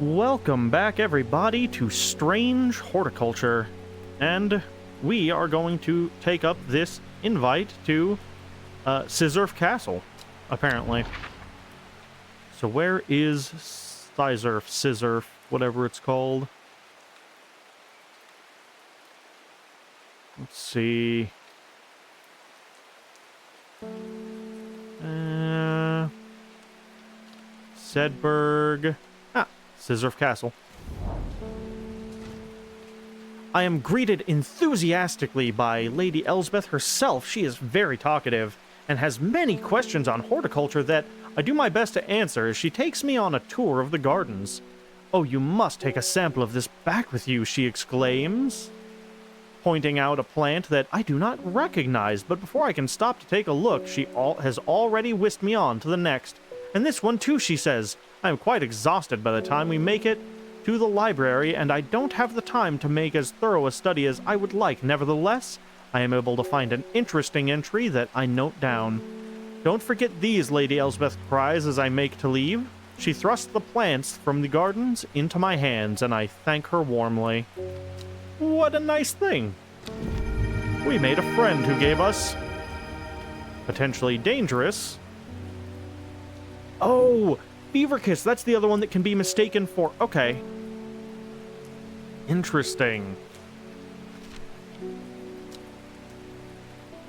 Welcome back, everybody, to Strange Horticulture. And we are going to take up this invite to Sizerf Castle, apparently. So where is Sizerf, whatever it's called? Let's see. Sedberg. Sizerf Castle. I am greeted enthusiastically by Lady Elsbeth herself. She is very talkative and has many questions on horticulture that I do my best to answer as she takes me on a tour of the gardens. "Oh, you must take a sample of this back with you," she exclaims, pointing out a plant that I do not recognize, but before I can stop to take a look, she has already whisked me on to the next. "And this one too," she says. "I am quite exhausted by the time we make it to the library, and I don't have the time to make as thorough a study as I would like. Nevertheless, I am able to find an interesting entry that I note down. Don't forget these," Lady Elsbeth cries as I make to leave. She thrusts the plants from the gardens into my hands, and I thank her warmly. What a nice thing. We made a friend who gave us potentially dangerous. Oh, Feverkiss, that's the other one that can be mistaken for. Okay. Interesting.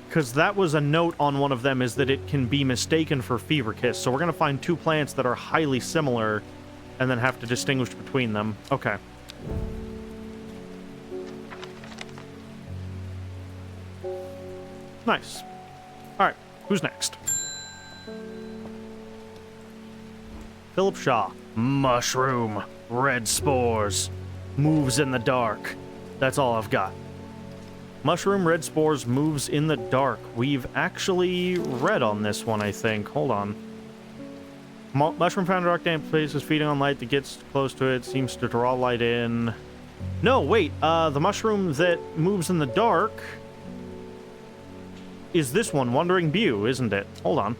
Because that was a note on one of them, is that it can be mistaken for Feverkiss. So we're going to find two plants that are highly similar and then have to distinguish between them. Okay. Nice. Alright, who's next? Philip Shaw. Mushroom. Red spores. Moves in the dark. That's all I've got. Mushroom, red spores, moves in the dark. We've actually read on this one, I think. Hold on. Mushroom found in dark, damp places, feeding on light that gets close to it, seems to draw light in. No, wait. The mushroom that moves in the dark is this one, Wandering Bew, isn't it? Hold on.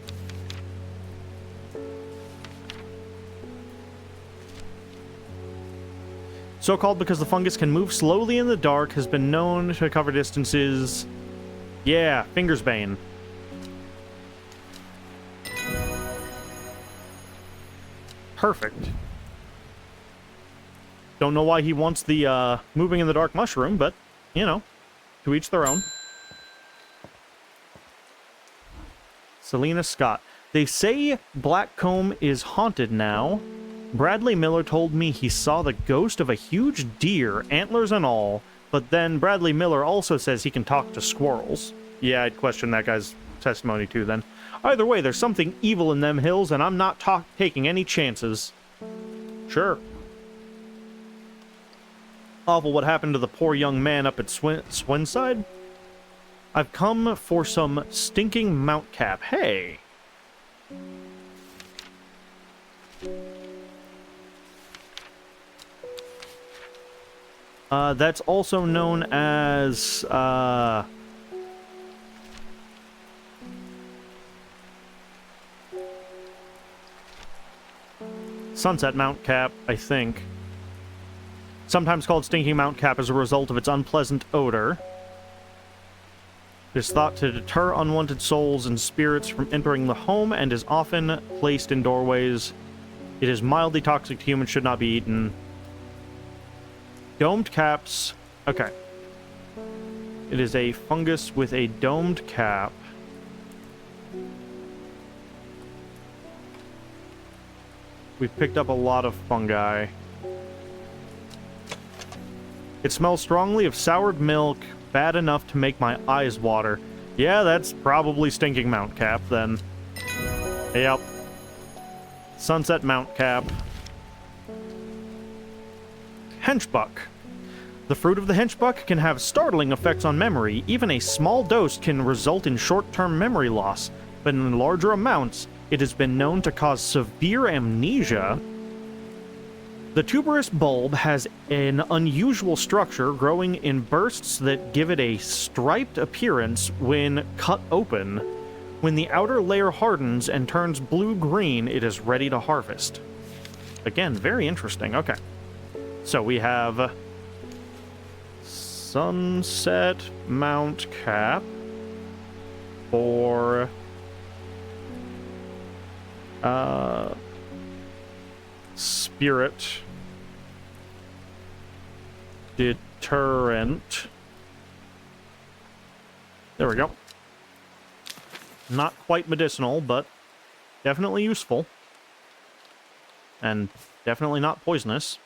So called because the fungus can move slowly in the dark, has been known to cover distances. Yeah, Fingersbane. Perfect. Don't know why he wants the moving in the dark mushroom, but, you know, to each their own. Selena Scott. They say Blackcomb is haunted now. Bradley Miller told me he saw the ghost of a huge deer, antlers and all, but then Bradley Miller also says he can talk to squirrels. Yeah, I'd question that guy's testimony too then. Either way, there's something evil in them hills, and I'm not taking any chances. Sure. Awful what happened to the poor young man up at Swinside. I've come for some stinking Mount Cap. Hey! That's also known as, Sunset Mount Cap, I think. Sometimes called Stinking Mount Cap as a result of its unpleasant odor. It is thought to deter unwanted souls and spirits from entering the home and is often placed in doorways. It is mildly toxic to humans, should not be eaten. Domed caps. Okay. It is a fungus with a domed cap. We've picked up a lot of fungi. It smells strongly of soured milk, bad enough to make my eyes water. Yeah, that's probably Stinking Mount Cap, then. Yep. Sunset Mount Cap. Henchbuck. The fruit of the henchbuck can have startling effects on memory. Even a small dose can result in short-term memory loss, but in larger amounts, it has been known to cause severe amnesia. The tuberous bulb has an unusual structure, growing in bursts that give it a striped appearance when cut open. When the outer layer hardens and turns blue-green, it is ready to harvest. Again, very interesting. Okay. So we have Sunset Mount Cap for Spirit Deterrent. There we go. Not quite medicinal, but definitely useful. And definitely not poisonous.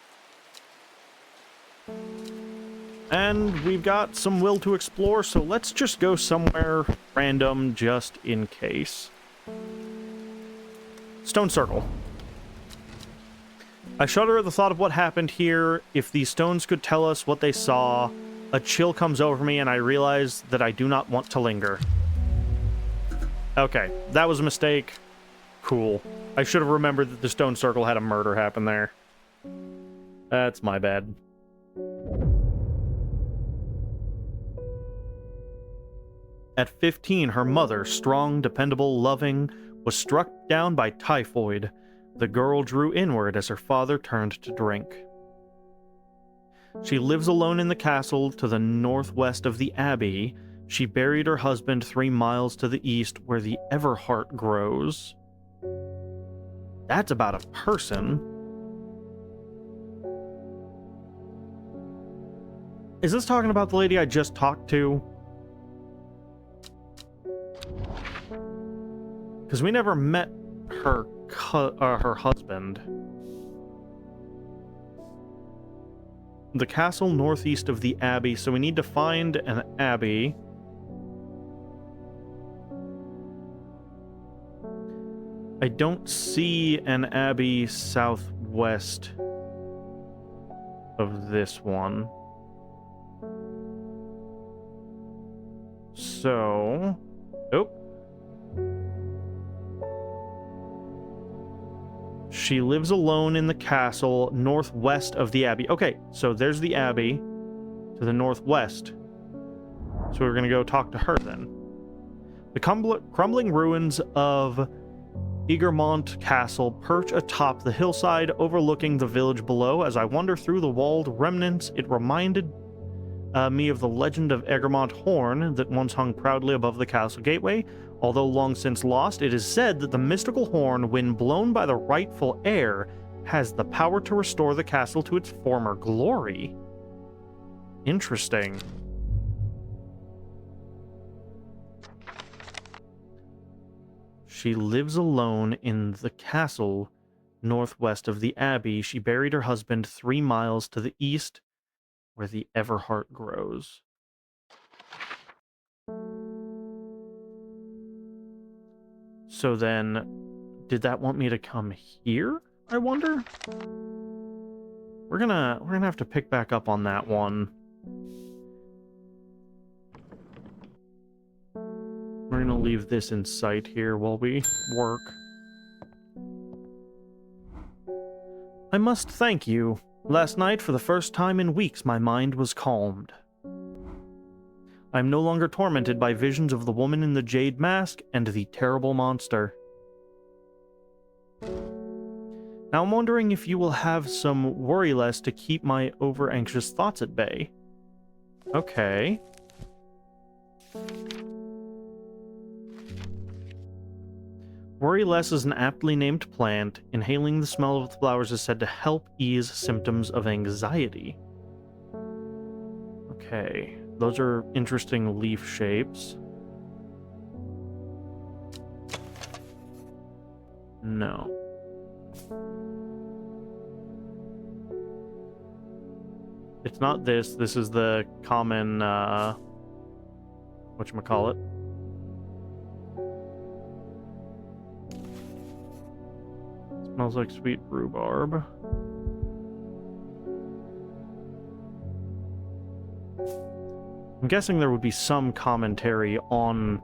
And we've got some will to explore, so let's just go somewhere random just in case. Stone Circle. I shudder at the thought of what happened here. If these stones could tell us what they saw, a chill comes over me and I realize that I do not want to linger. Okay, that was a mistake. Cool. I should have remembered that the Stone Circle had a murder happen there. That's my bad. At 15, her mother, strong, dependable, loving, was struck down by typhoid. The girl drew inward as her father turned to drink. She lives alone in the castle to the northwest of the abbey. She buried her husband 3 miles to the east where the Everheart grows. That's about a person. Is this talking about the lady I just talked to? Because we never met her husband. The castle northeast of the abbey, so we need to find an abbey. I don't see an abbey southwest of this one. So... oh. She lives alone in the castle northwest of the abbey. Okay, so there's the abbey to the northwest. So we're going to go talk to her then. The crumbling ruins of Egremont Castle perch atop the hillside overlooking the village below. As I wander through the walled remnants, it reminded me of the legend of Egremont Horn that once hung proudly above the castle gateway. Although long since lost, it is said that the mystical horn, when blown by the rightful heir, has the power to restore the castle to its former glory. Interesting. She lives alone in the castle northwest of the abbey. She buried her husband 3 miles to the east where the Everheart grows. So then, did that want me to come here, I wonder? We're gonna have to pick back up on that one. We're gonna leave this in sight here while we work. I must thank you. Last night, for the first time in weeks, my mind was calmed. I am no longer tormented by visions of the woman in the jade mask and the terrible monster. Now I'm wondering if you will have some worry less to keep my over-anxious thoughts at bay. Okay. Worry less is an aptly named plant. Inhaling the smell of the flowers is said to help ease symptoms of anxiety. Okay. Those are interesting leaf shapes. No. It's not this. This is the common, whatchamacallit. Smells like sweet rhubarb. I'm guessing there would be some commentary on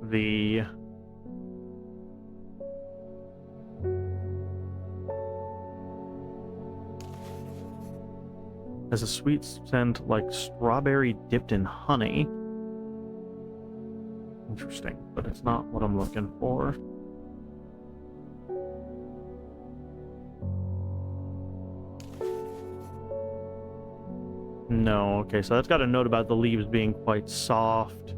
the has a sweet scent like strawberry dipped in honey. Interesting, but it's not what I'm looking for. No, okay, so that's got a note about the leaves being quite soft.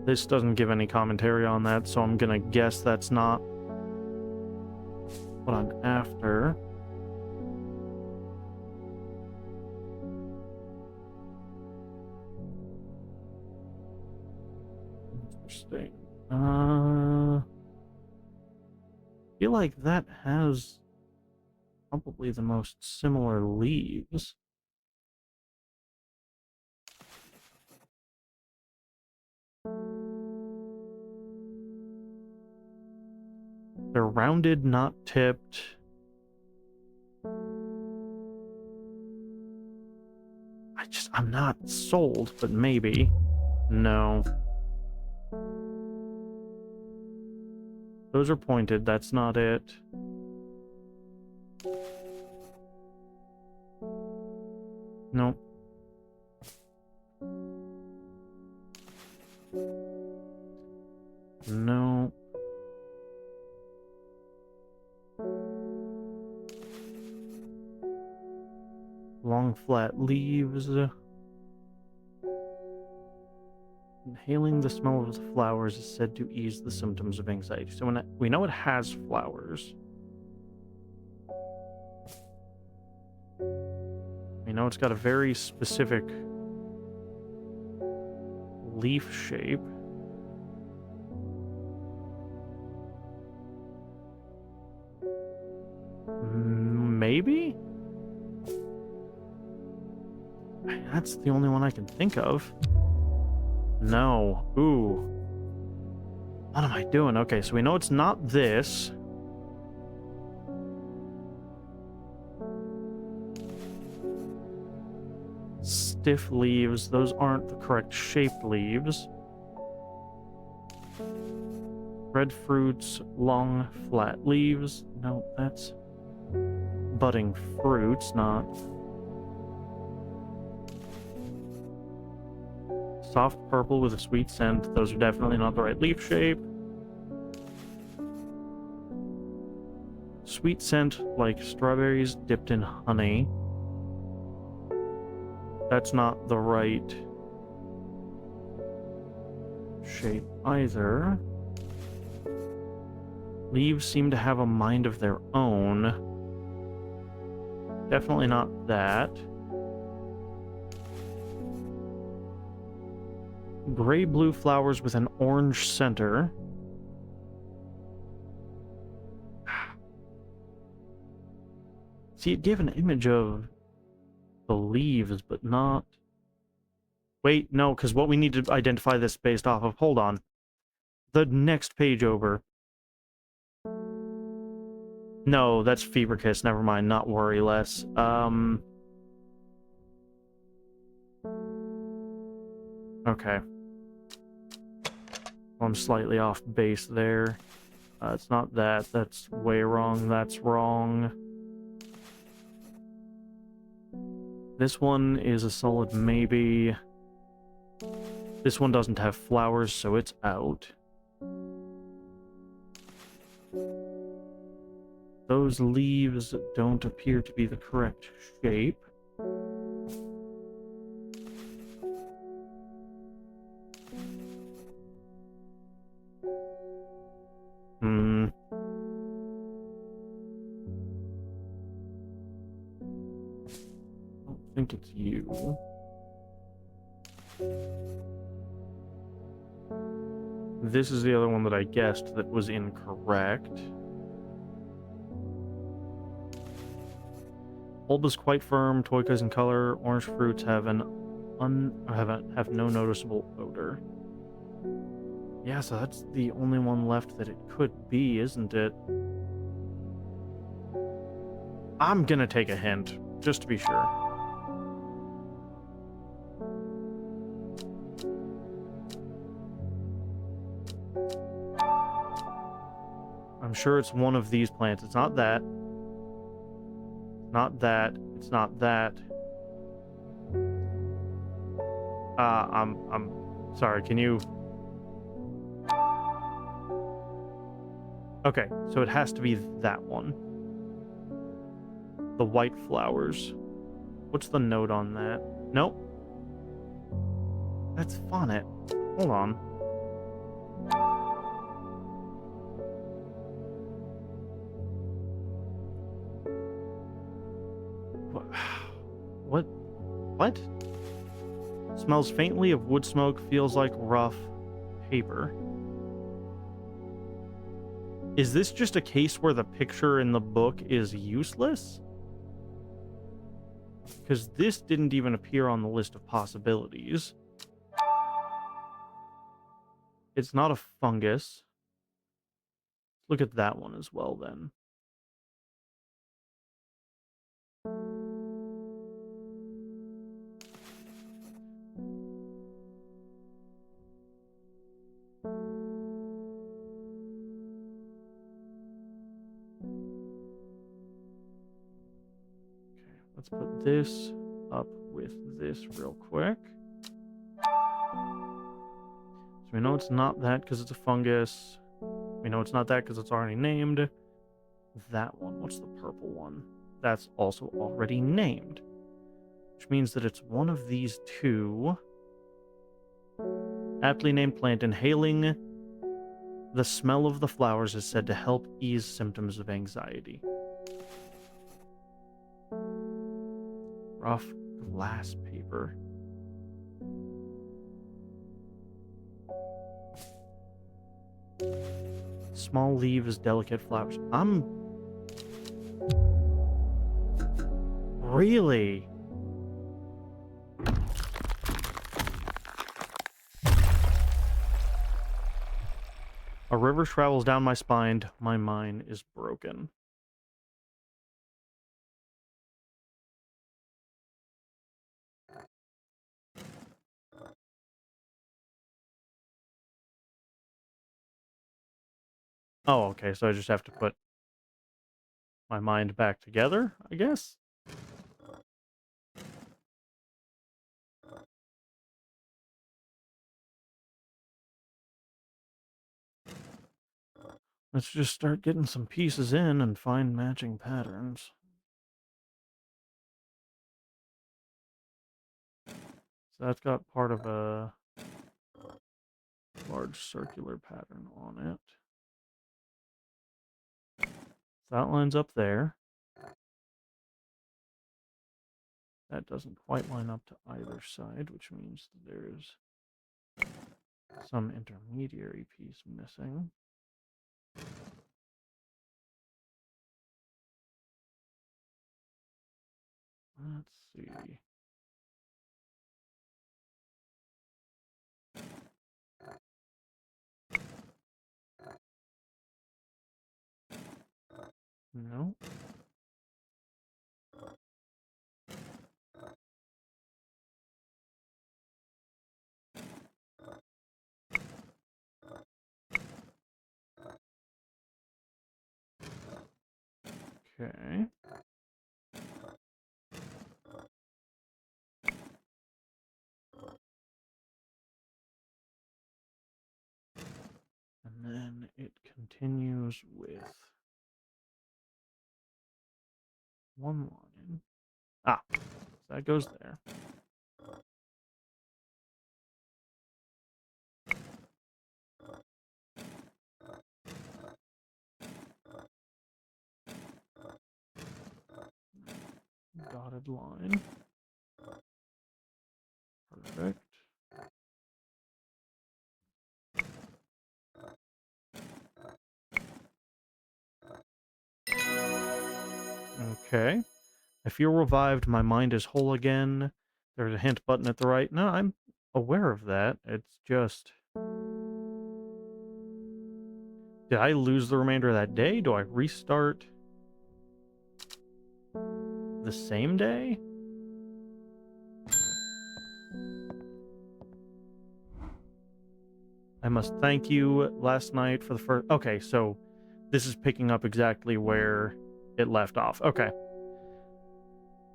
This doesn't give any commentary on that, so I'm gonna guess that's not what I'm after. Interesting. I feel like that has probably the most similar leaves. They're rounded, not tipped. I'm not sold, but maybe. No. Those are pointed, that's not it. Nope. No. Long flat leaves. Inhaling the smell of the flowers is said to ease the symptoms of anxiety. So we know it has flowers. We know it's got a very specific leaf shape. Maybe? That's the only one I can think of. No. Ooh. What am I doing? Okay, so we know it's not this. Stiff leaves. Those aren't the correct shaped leaves. Red fruits, long, flat leaves. No, that's budding fruits, not... Soft purple with a sweet scent. Those are definitely not the right leaf shape. Sweet scent like strawberries dipped in honey. That's not the right shape either. Leaves seem to have a mind of their own. Definitely not that. Gray-blue flowers with an orange center. See, it gave an image of the leaves, but not... Wait, no, because what we need to identify this based off of... Hold on. The next page over. No, that's Fever Kiss. Never mind. Not Worry Less. Okay. I'm slightly off base there. It's not that. That's way wrong. That's wrong. This one is a solid maybe. This one doesn't have flowers, so it's out. Those leaves don't appear to be the correct shape. I think it's you. This is the other one that I guessed that was incorrect. Bulb is quite firm, turquoise in color. Orange fruits have have no noticeable odor. Yeah, so that's the only one left that it could be, isn't it? I'm gonna take a hint, just to be sure. I'm sure it's one of these plants. It's not that. Not that. It's not that. I'm sorry, can you... Okay, so it has to be that one. The white flowers. What's the note on that? Nope. That's Fonnet. Hold on. What? What? Smells faintly of wood smoke, feels like rough paper. Is this just a case where the picture in the book is useless? Because this didn't even appear on the list of possibilities. It's not a fungus. Look at that one as well, then. Let's put this up with this real quick. So we know it's not that because it's a fungus. We know it's not that because it's already named. That one, what's the purple one? That's also already named. Which means that it's one of these two. Aptly named plant. Inhaling the smell of the flowers is said to help ease symptoms of anxiety. Rough glass paper. Small leaves, delicate flowers. Really? A river travels down my spine. My mind is broken. Oh, okay, so I just have to put my mind back together, I guess? Let's just start getting some pieces in and find matching patterns. So that's got part of a large circular pattern on it. So that lines up there. That doesn't quite line up to either side, which means that there's some intermediary piece missing. Let's see. No. Okay. And then it continues with one line. Ah, so that goes there. Dotted line. Perfect. Okay. I feel revived. My mind is whole again. There's a hint button at the right. No, I'm aware of that. It's just... Did I lose the remainder of that day? Do I restart the same day? I must thank you last night for the first... Okay, so this is picking up exactly where it left off. Okay.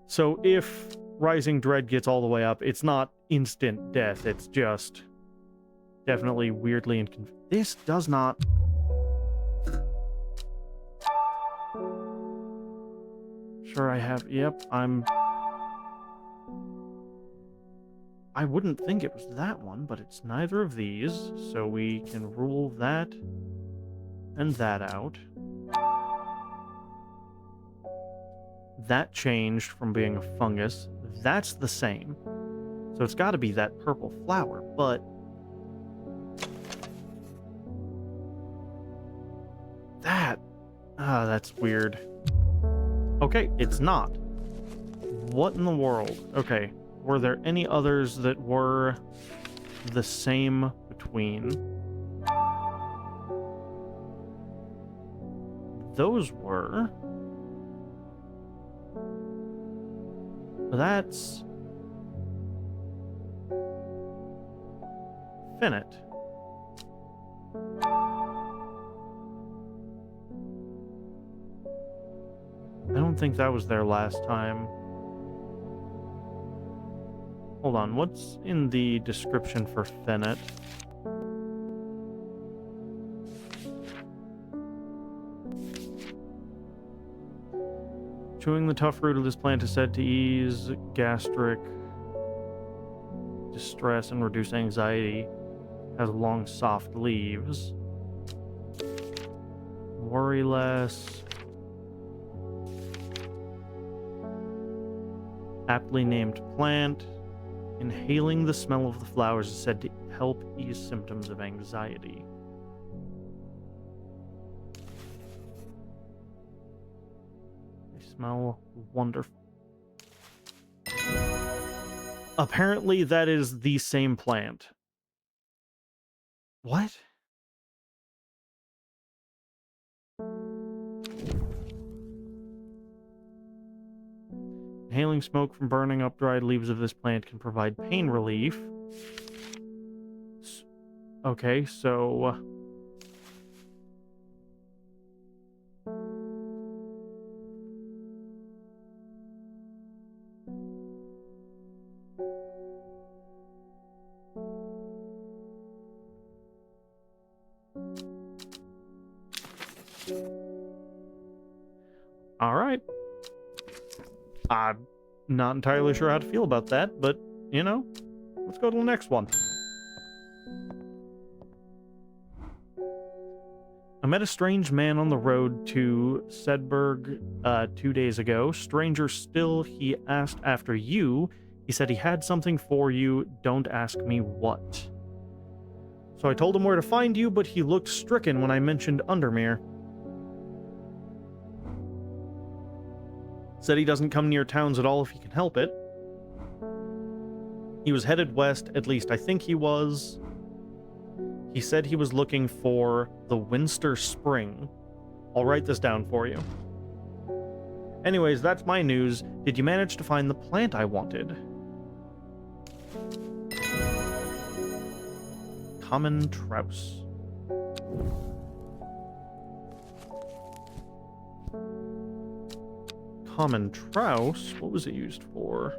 So if Rising Dread gets all the way up, it's not instant death. It's just definitely weirdly This does not... Sure I have... Yep, I wouldn't think it was that one, but it's neither of these, so we can rule that and that out. That changed from being a fungus. That's the same. So it's got to be that purple flower, but... that's weird. Okay, it's not. What in the world? Okay, were there any others that were the same between? Those were... That's... Finnet. I don't think that was there last time. Hold on, what's in the description for Finnet? Chewing the tough root of this plant is said to ease gastric distress and reduce anxiety. Has long, soft leaves. Worry less. Aptly named plant. Inhaling the smell of the flowers is said to help ease symptoms of anxiety. They smell wonderful. Apparently that is the same plant. What? Inhaling smoke from burning up dried leaves of this plant can provide pain relief. Okay, so... Alright. I'm not entirely sure how to feel about that, but, you know, let's go to the next one. I met a strange man on the road to Sedberg 2 days ago. Stranger still, he asked after you. He said he had something for you. Don't ask me what. So I told him where to find you, but he looked stricken when I mentioned Undermere. Said he doesn't come near towns at all if he can help it. He was headed west, at least I think he was. He said he was looking for the Winster Spring. I'll write this down for you. Anyways, that's my news. Did you manage to find the plant I wanted? Common Trouse. Common Trouse? What was it used for?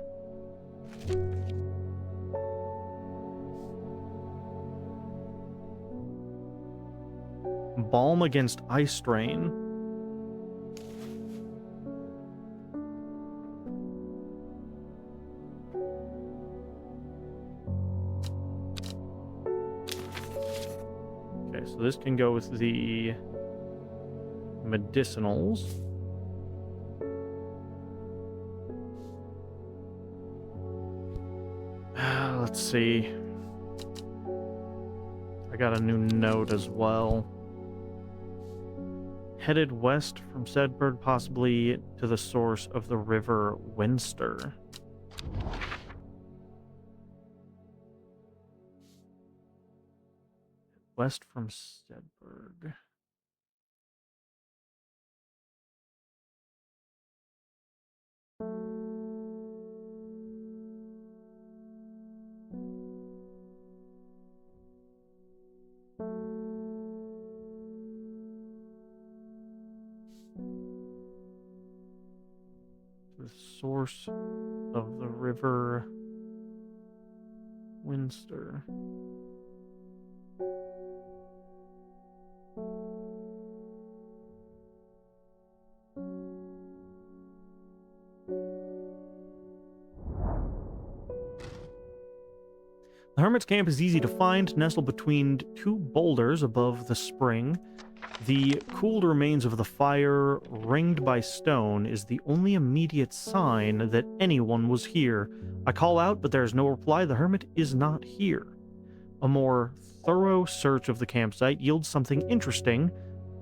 Balm against eye strain. Okay, so this can go with the medicinals. Let's see. I got a new note as well. Headed west from Sedberg, possibly to the source of the river Winster. West from Sedberg. The source of the river Winster. The hermit's camp is easy to find, nestled between two boulders above the spring. The cooled remains of the fire, ringed by stone, is the only immediate sign that anyone was here. I call out, but there is no reply. The hermit is not here. A more thorough search of the campsite yields something interesting.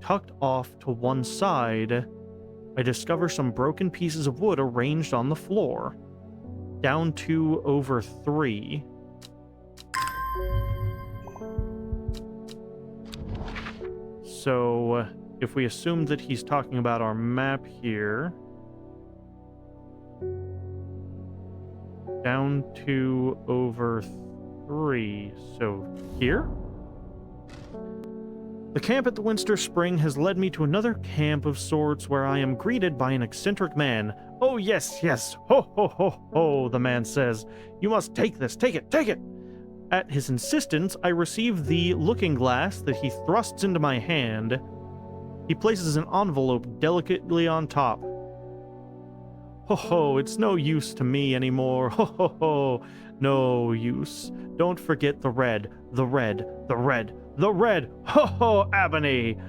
Tucked off to one side, I discover some broken pieces of wood arranged on the floor. Down 2 over 3. So, if we assume that he's talking about our map here, down 2 over 3, so here? The camp at the Winster Spring has led me to another camp of sorts where I am greeted by an eccentric man. Oh yes, yes, ho ho ho ho, the man says. You must take this, take it, take it! At his insistence, I receive the looking glass that he thrusts into my hand. He places an envelope delicately on top. Ho ho, it's no use to me anymore. Ho ho ho, no use. Don't forget the red, the red, the red, the red. Ho ho, Ebony!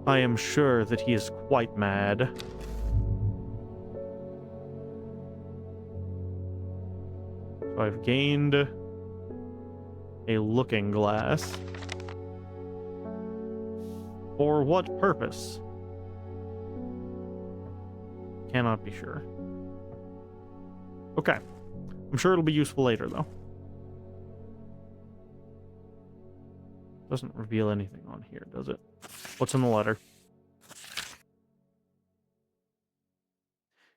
I am sure that he is quite mad. So I've gained a looking glass. For what purpose? Cannot be sure. Okay. I'm sure it'll be useful later, though. Doesn't reveal anything on here, does it? What's in the letter?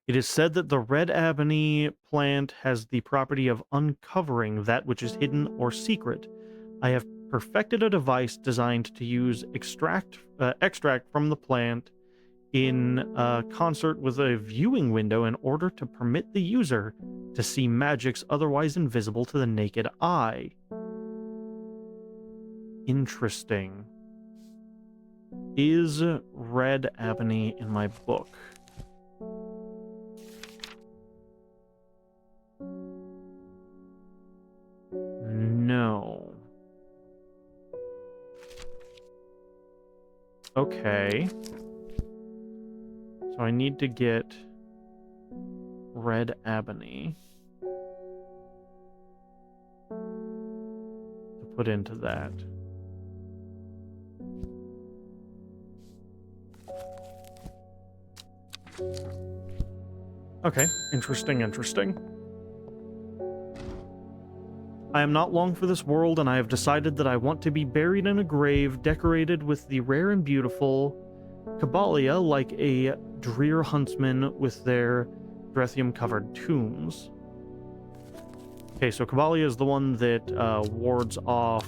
It is said that the red ebony plant has the property of uncovering that which is hidden or secret. I have perfected a device designed to use extract from the plant in concert with a viewing window in order to permit the user to see magics otherwise invisible to the naked eye. Interesting. Is red ebony in my book? No. Okay. So I need to get red ebony to put into that. Okay, interesting, interesting. I am not long for this world, and I have decided that I want to be buried in a grave decorated with the rare and beautiful Caballia, like a drear huntsman with their Drethium-covered tombs. Okay, so Caballia is the one that wards off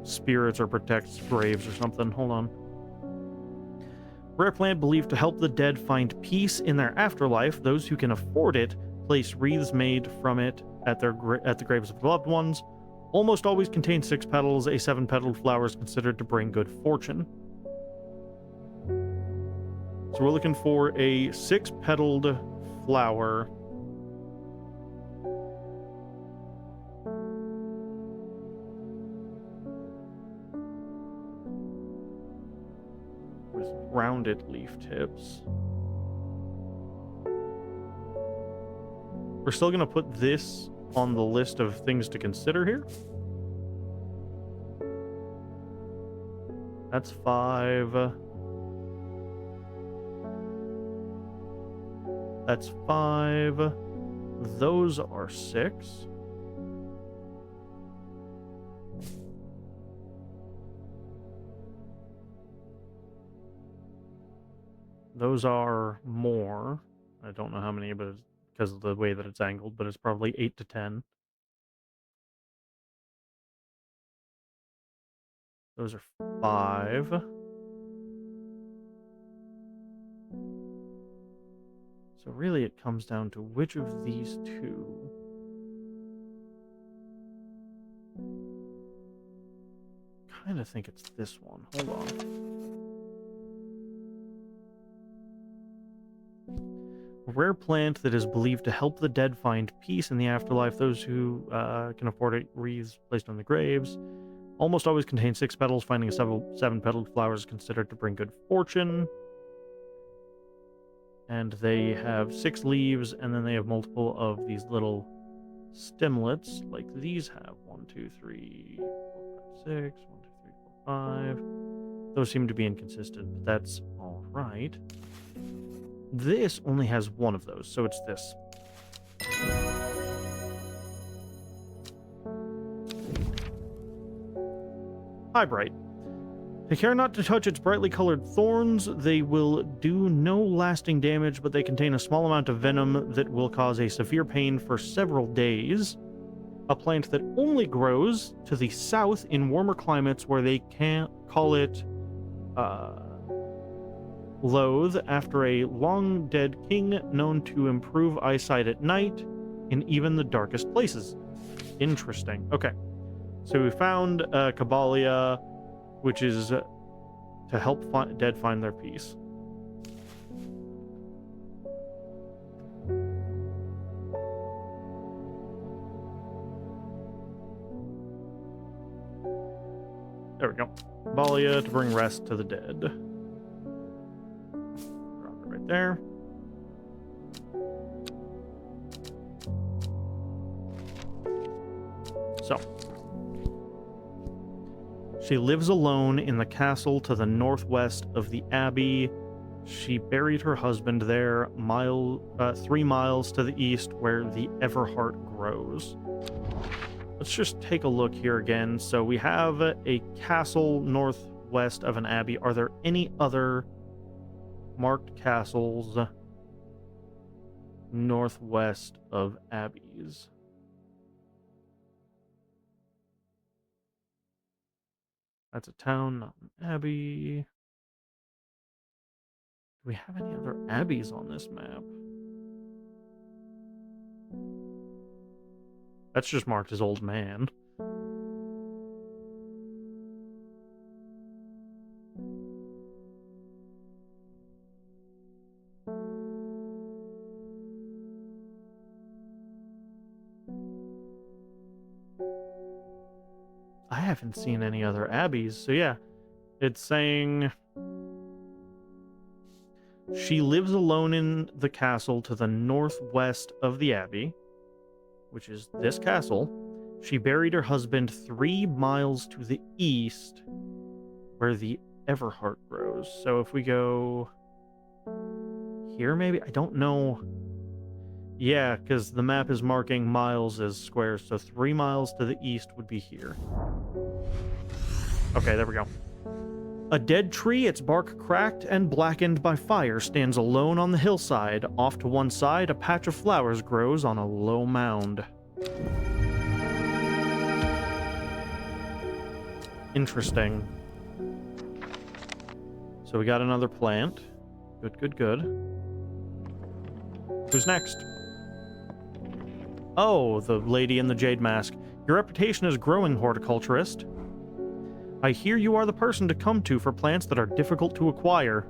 spirits or protects graves or something. Hold on. Rare plant believed to help the dead find peace in their afterlife. Those who can afford it place wreaths made from it at the graves of loved ones. Almost always contain 6 petals. A 7-petaled flower is considered to bring good fortune. So we're looking for a 6-petaled flower. With rounded leaf tips. We're still going to put this on the list of things to consider here. That's 5. That's 5. Those are 6. Those are more. I don't know how many, but it's because of the way that it's angled, but it's probably 8 to 10. Those are 5. So really it comes down to which of these two. Kind of think it's this one. Hold on. A rare plant that is believed to help the dead find peace in the afterlife. Those who can afford it, wreaths placed on the graves. Almost always contains 6 petals. Finding a 7-petaled flower is considered to bring good fortune. And they have 6 leaves, and then they have multiple of these little stemlets, like these have. 1, 2, 3, 4, 5, 6. 1, 2, 3, 4, 5. Those seem to be inconsistent, but that's all right. This only has 1 of those, so it's this. Hi, Bright. Take care not to touch its brightly colored thorns. They will do no lasting damage, but they contain a small amount of venom that will cause a severe pain for several days. A plant that only grows to the south in warmer climates where they can't call it loathe after a long-dead king known to improve eyesight at night in even the darkest places. Interesting. Okay. So we found Caballia, which is to help dead find their peace. There we go. Caballia to bring rest to the dead. Drop it right there. So, she lives alone in the castle to the northwest of the abbey. She buried her husband there, 3 miles to the east, where the Everheart grows. Let's just take a look here again. So we have a castle northwest of an abbey. Are there any other marked castles northwest of abbeys? That's a town, not an abbey. Do we have any other abbeys on this map? That's just marked as Old Man. I haven't seen any other abbeys, so yeah. It's saying she lives alone in the castle to the northwest of the abbey, which is this castle. She buried her husband 3 miles to the east, where the Everheart grows. So if we go here, maybe? I don't know. Yeah, because the map is marking miles as squares, so 3 miles to the east would be here. Okay, there we go. A dead tree, its bark cracked and blackened by fire, stands alone on the hillside. Off to one side, a patch of flowers grows on a low mound. Interesting. So we got another plant. Good, good, good. Who's next? Oh, the lady in the jade mask. Your reputation is growing, horticulturist. I hear you are the person to come to for plants that are difficult to acquire.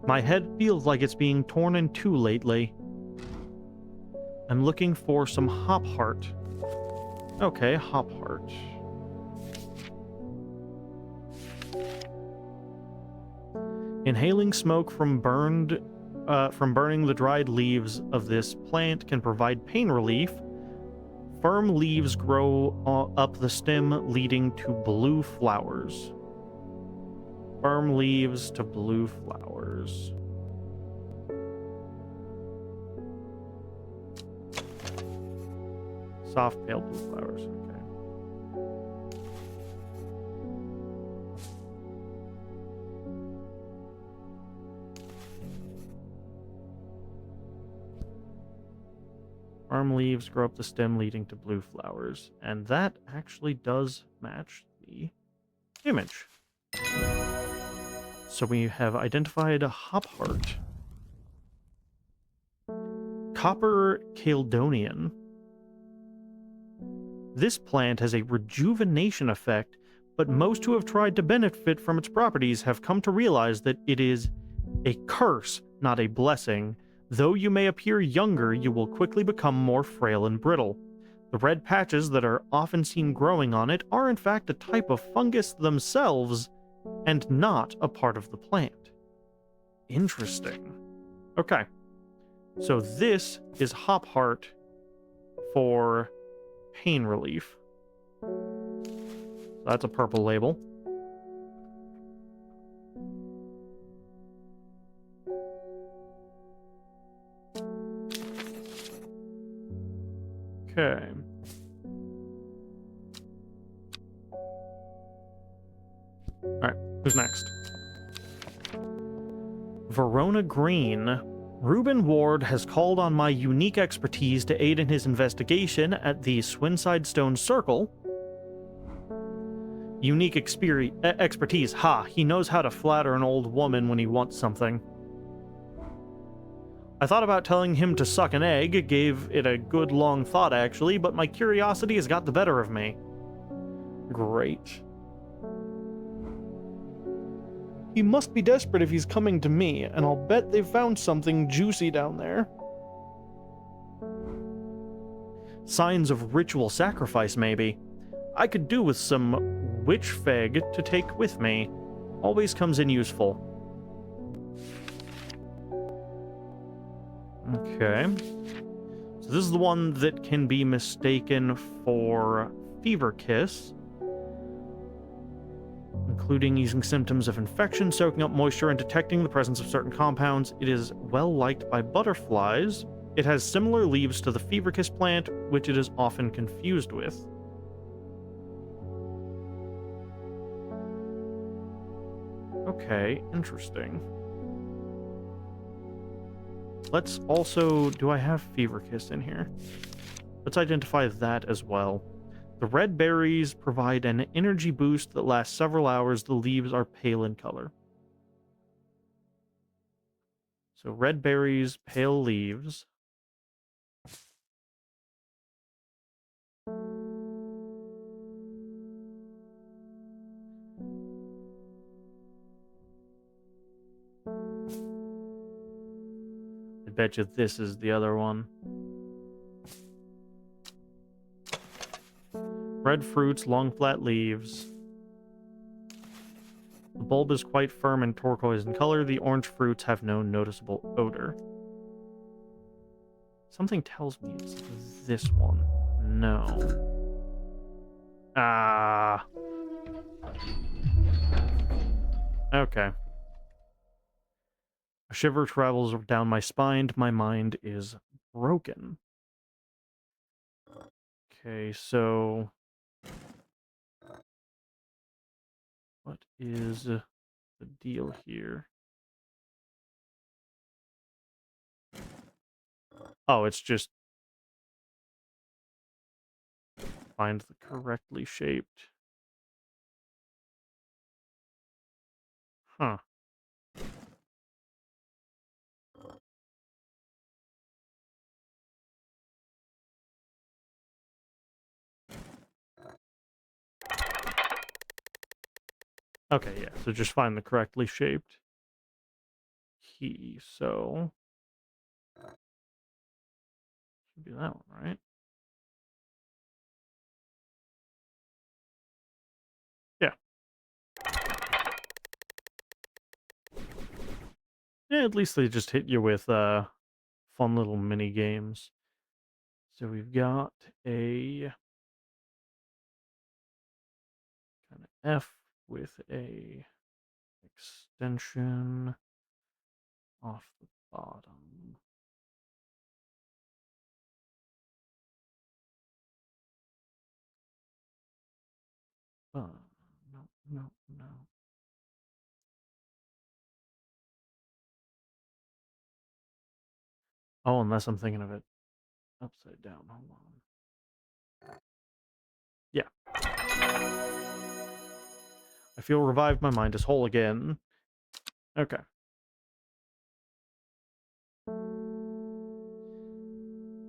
My head feels like it's being torn in two lately. I'm looking for some hop heart. Okay, hop heart. Inhaling smoke from burning the dried leaves of this plant can provide pain relief. Firm leaves grow up the stem, leading to blue flowers. Firm leaves to blue flowers. Soft pale blue flowers, okay. Firm leaves grow up the stem, leading to blue flowers. And that actually does match the image. So we have identified a hop heart. Copper Caledonian. This plant has a rejuvenation effect, but most who have tried to benefit from its properties have come to realize that it is A curse, not a blessing. Though you may appear younger, you will quickly become more frail and brittle. The red patches that are often seen growing on it are in fact a type of fungus themselves, and not a part of the plant. Interesting. Okay. So this is Hop Heart for pain relief. That's a purple label. Okay. Alright, who's next? Verona Green. Reuben Ward has called on my unique expertise to aid in his investigation at the Swinside Stone Circle. Unique expertise. Ha! He knows how to flatter an old woman when he wants something. I thought about telling him to suck an egg, gave it a good long thought actually, but my curiosity has got the better of me. Great. He must be desperate if he's coming to me, and I'll bet they've found something juicy down there. Signs of ritual sacrifice, maybe. I could do with some witch feg to take with me. Always comes in useful. Okay. So this is the one that can be mistaken for Fever Kiss, including using symptoms of infection, soaking up moisture, and detecting the presence of certain compounds. It is well liked by butterflies. It has similar leaves to the Fever Kiss plant, which it is often confused with. Okay, interesting. Let's also... do I have Fever Kiss in here? Let's identify that as well. The red berries provide an energy boost that lasts several hours. The leaves are pale in color. So red berries, pale leaves. I bet you this is the other one. Red fruits, long flat leaves. The bulb is quite firm and turquoise in color. The orange fruits have no noticeable odor. Something tells me it's this one. No. Ah. Okay. A shiver travels down my spine. My mind is broken. Okay, so... what is the deal here? Oh, it's just... find the correctly shaped. Huh. Okay, yeah, so just find the correctly shaped key, so... should be that one, right? Yeah. Yeah, at least they just hit you with fun little mini games. So we've got a kind of F with a extension off the bottom. No, no, no. Oh, unless I'm thinking of it upside down. Hold on. Yeah. I feel revived. My mind is whole again. Okay.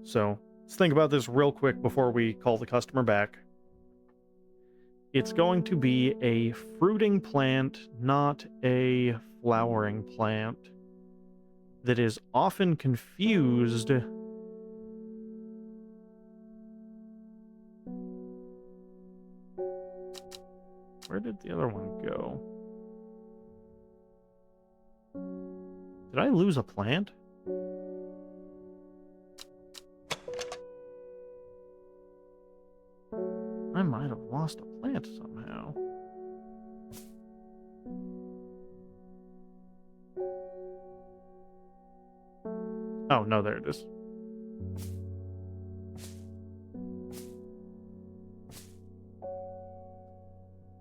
So, let's think about this real quick before we call the customer back. It's going to be a fruiting plant, not a flowering plant. that is often confused. Where did the other one go? Did I lose a plant? I might have lost a plant somehow. Oh, no, there it is.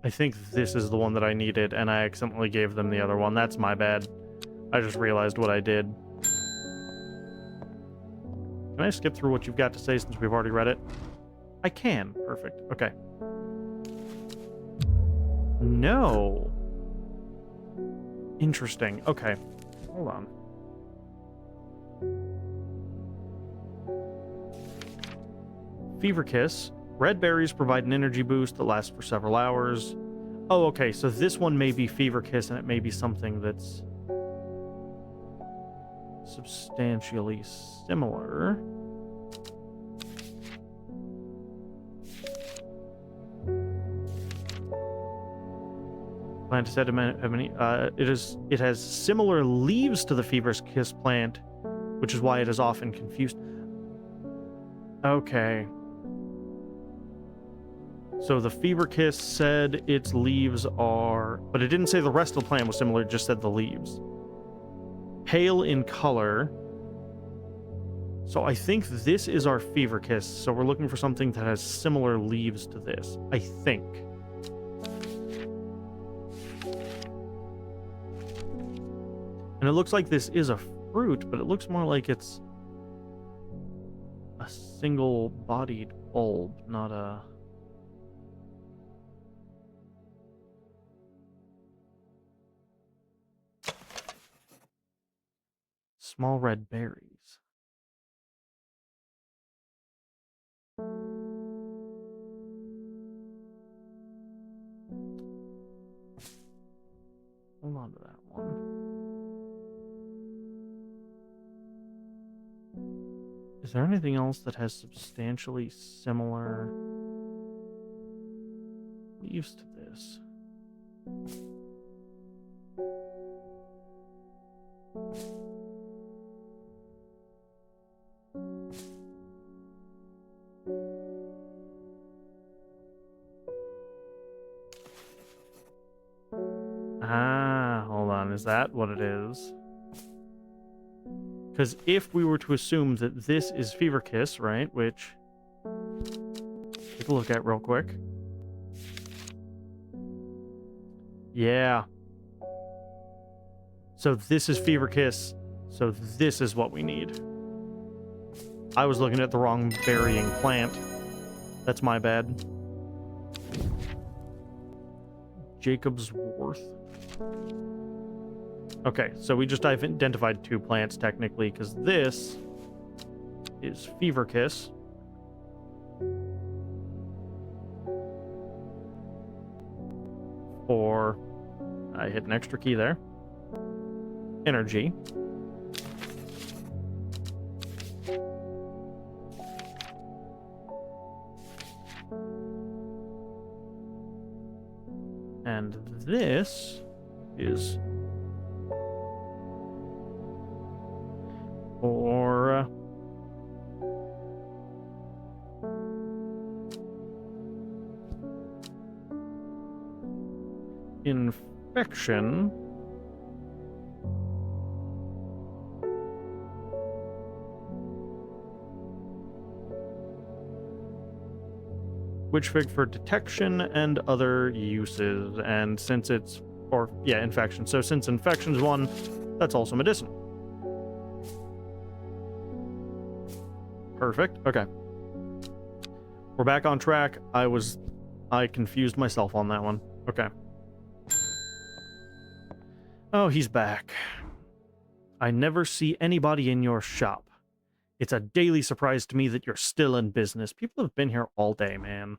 I think this is the one that I needed, and I accidentally gave them the other one. That's my bad. I just realized what I did. Can I skip through what you've got to say since we've already read it? I can. Perfect. Okay. No. Interesting. Okay. Hold on. Fever Kiss. Red berries provide an energy boost that lasts for several hours. Oh, okay. So this one may be Fever Kiss, and it may be something that's substantially similar. Plant is said to have many. It has similar leaves to the Fever Kiss plant, which is why it is often confused. Okay. So the Fever Kiss said its leaves are, but it didn't say the rest of the plant was similar. It just said the leaves. Pale in color. So I think this is our Fever Kiss. So we're looking for something that has similar leaves to this. I think. And it looks like this is a fruit, but it looks more like it's a single-bodied bulb, not a... Small red berries. Hold on to that one. Is there anything else that has substantially similar leaves to this? Ah, hold on. Is that what it is? Because if we were to assume that this is Fever Kiss, right, which... take a look at real quick. Yeah. So this is Fever Kiss. So this is what we need. I was looking at the wrong burying plant. That's my bad. Jacob's Worth. Okay, so we just identified 2 plants technically, because this is Fever Kiss. Or I hit an extra key there. Energy. And this is for infection. Witch Fig for detection and other uses. And since it's, or yeah, infection. So since infection's 1, that's also medicinal. Perfect. Okay. We're back on track. I confused myself on that one. Okay. Oh, he's back. I never see anybody in your shop. It's a daily surprise to me that you're still in business. People have been here all day, man.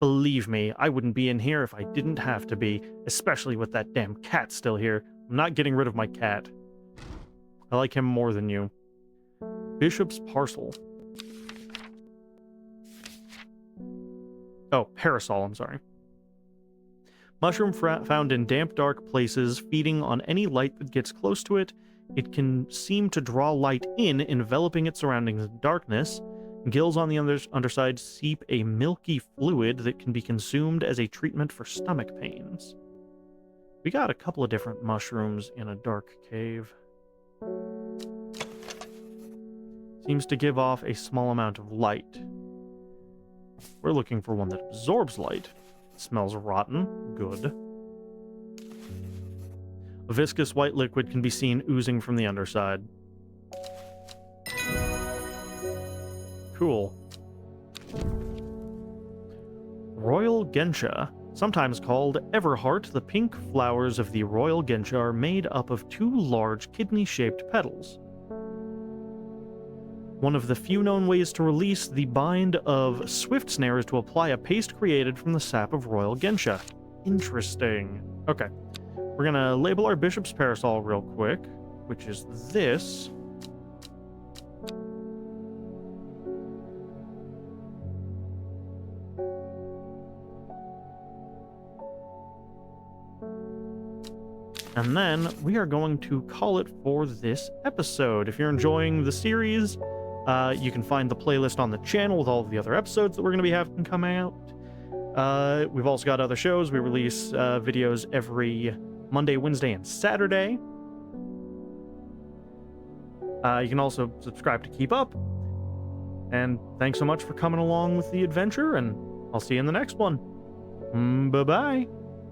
Believe me, I wouldn't be in here if I didn't have to be, especially with that damn cat still here. I'm not getting rid of my cat. I like him more than you. Bishop's Parcel. Oh, Parasol, I'm sorry. Mushroom found in damp, dark places, feeding on any light that gets close to it. It can seem to draw light in, enveloping its surroundings in darkness. Gills on the underside seep a milky fluid that can be consumed as a treatment for stomach pains. We got a couple of different mushrooms in a dark cave. Seems to give off a small amount of light. We're looking for one that absorbs light. It smells rotten. Good. A viscous white liquid can be seen oozing from the underside. Cool. Royal Gensha. Sometimes called Everheart, the pink flowers of the Royal Gensha are made up of two large kidney-shaped petals. One of the few known ways to release the bind of Swift Snare is to apply a paste created from the sap of Royal Gensha. Interesting. Okay. We're gonna label our Bishop's Parasol real quick, which is this. And then we are going to call it for this episode. If you're enjoying the series, you can find the playlist on the channel with all of the other episodes that we're going to be having coming out. We've also got other shows. We release videos every Monday, Wednesday, and Saturday. You can also subscribe to keep up. And thanks so much for coming along with the adventure, and I'll see you in the next one. Bye-bye.